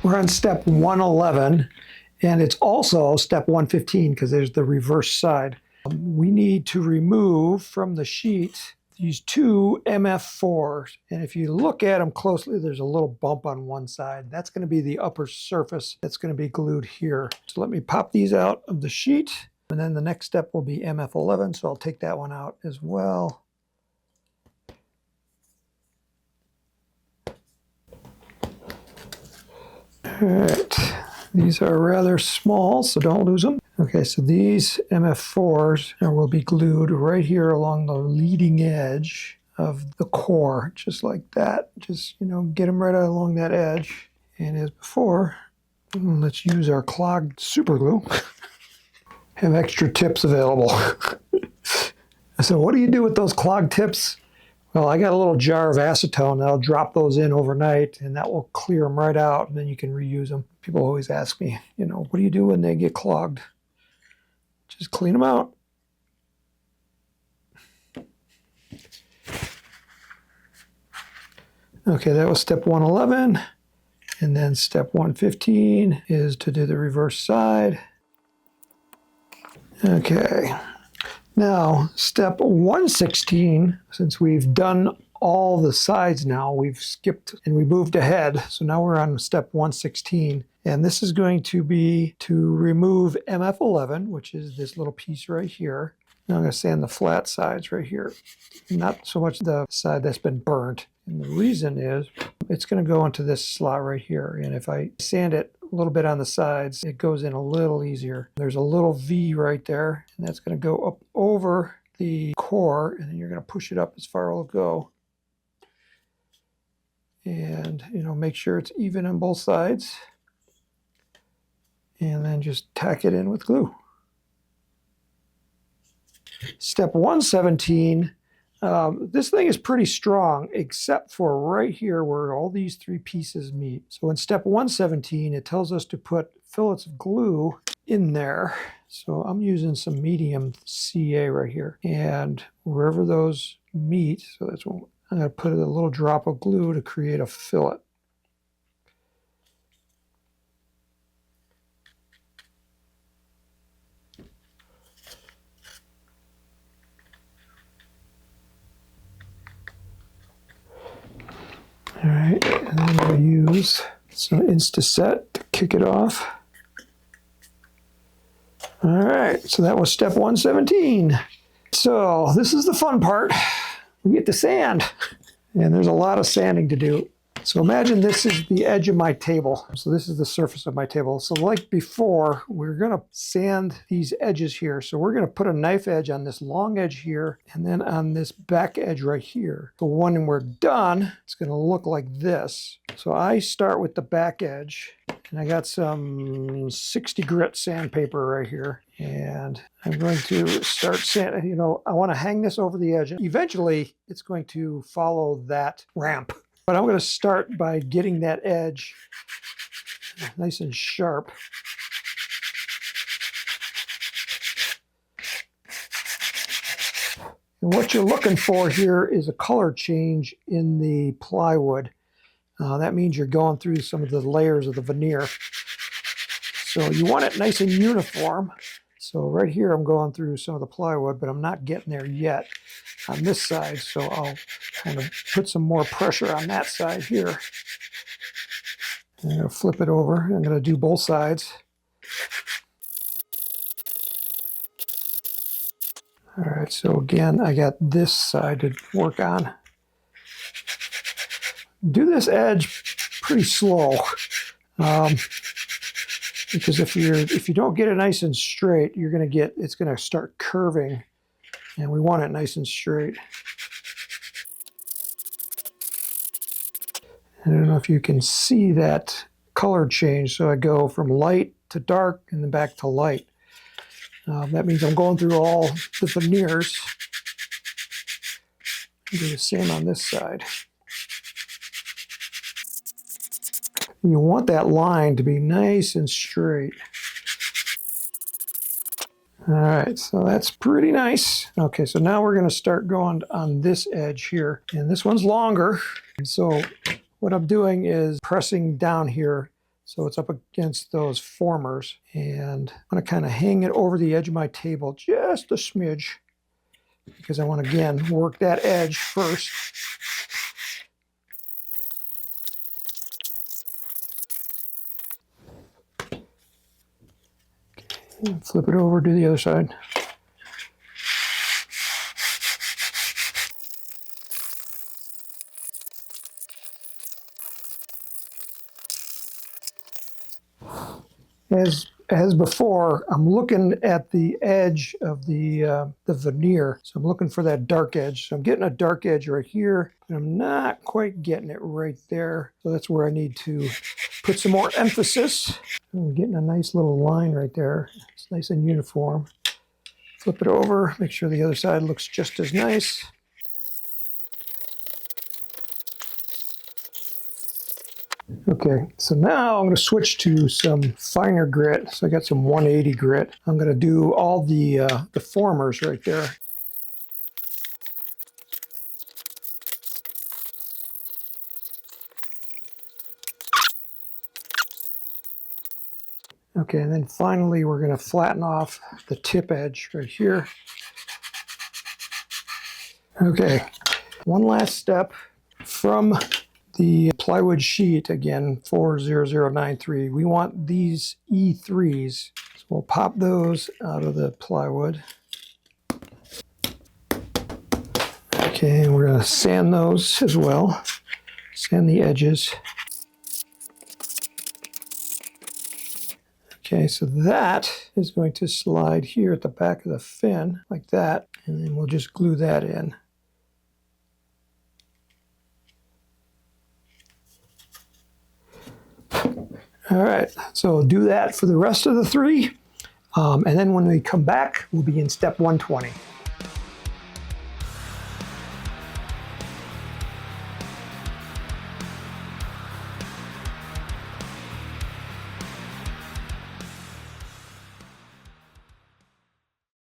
We're on step 111, and it's also step 115 because there's the reverse side. We need to remove from the sheet these two MF4s, and if you look at them closely, there's a little bump on one side. That's going to be the upper surface that's going to be glued here. So let me pop these out of the sheet, and then the next step will be MF11, so I'll take that one out as well. All right, these are rather small, so don't lose them. Okay, so these MF4s will be glued right here along the leading edge of the core, just like that. Just, get them right along that edge. And as before, let's use our clogged super glue. Have extra tips available. So what do you do with those clogged tips? Well, I got a little jar of acetone that I'll drop those in overnight, and that will clear them right out, and then you can reuse them. People always ask me, what do you do when they get clogged? Just clean them out. Okay, that was step 111. And then step 115 is to do the reverse side. Okay. Now, step 116, since we've done all the sides now, we've skipped and we moved ahead. So now we're on step 116. And this is going to be to remove MF11, which is this little piece right here. Now I'm going to sand the flat sides right here, not so much the side that's been burnt. And the reason is it's going to go into this slot right here. And if I sand it a little bit on the sides, it goes in a little easier. There's a little V right there, and that's going to go up over the core, and then you're going to push it up as far as it'll go. And, make sure it's even on both sides. And then just tack it in with glue. Step 117, this thing is pretty strong except for right here where all these three pieces meet. So in step 117, it tells us to put fillets of glue in there. So I'm using some medium CA right here. And wherever those meet, so that's what I'm going to put a little drop of glue to create a fillet. All right, and then we'll use some Instaset to kick it off. All right, so that was step 117. So this is the fun part. We get to sand, and there's a lot of sanding to do. So imagine this is the edge of my table. So this is the surface of my table. So like before, we're going to sand these edges here. So we're going to put a knife edge on this long edge here, and then on this back edge right here. So when we're done, it's going to look like this. So I start with the back edge, and I got some 60 grit sandpaper right here. And I'm going to start sanding. I want to hang this over the edge. Eventually, it's going to follow that ramp. But I'm going to start by getting that edge nice and sharp. And what you're looking for here is a color change in the plywood. That means you're going through some of the layers of the veneer. So you want it nice and uniform. So right here I'm going through some of the plywood, but I'm not getting there yet on this side. So I'll kind of put some more pressure on that side here. I'm going to flip it over. I'm going to do both sides. All right, so again, I got this side to work on. Do this edge pretty slow. Because if you don't get it nice and straight, it's going to start curving, and we want it nice and straight. I don't know if you can see that color change. So I go from light to dark and then back to light. That means I'm going through all the veneers. Do the same on this side. You want that line to be nice and straight. All right, so that's pretty nice. Okay, so now we're going to start going on this edge here. And this one's longer. So what I'm doing is pressing down here so it's up against those formers. And I'm going to kind of hang it over the edge of my table just a smidge because I want to, again, work that edge first. And flip it over to the other side. As before, I'm looking at the edge of the veneer. So I'm looking for that dark edge. So I'm getting a dark edge right here, and I'm not quite getting it right there. So that's where I need to put some more emphasis. I'm getting a nice little line right there. It's nice and uniform. Flip it over, make sure the other side looks just as nice. Okay, so now I'm going to switch to some finer grit. So I got some 180 grit. I'm going to do all the formers right there. Okay, and then finally we're going to flatten off the tip edge right here. Okay, one last step from the plywood sheet, again, 40093. We want these E3s. So we'll pop those out of the plywood. Okay, and we're going to sand those as well. Sand the edges. Okay, so that is going to slide here at the back of the fin, like that. And then we'll just glue that in. All right, so do that for the rest of the three. And then when we come back, we'll be in step 120.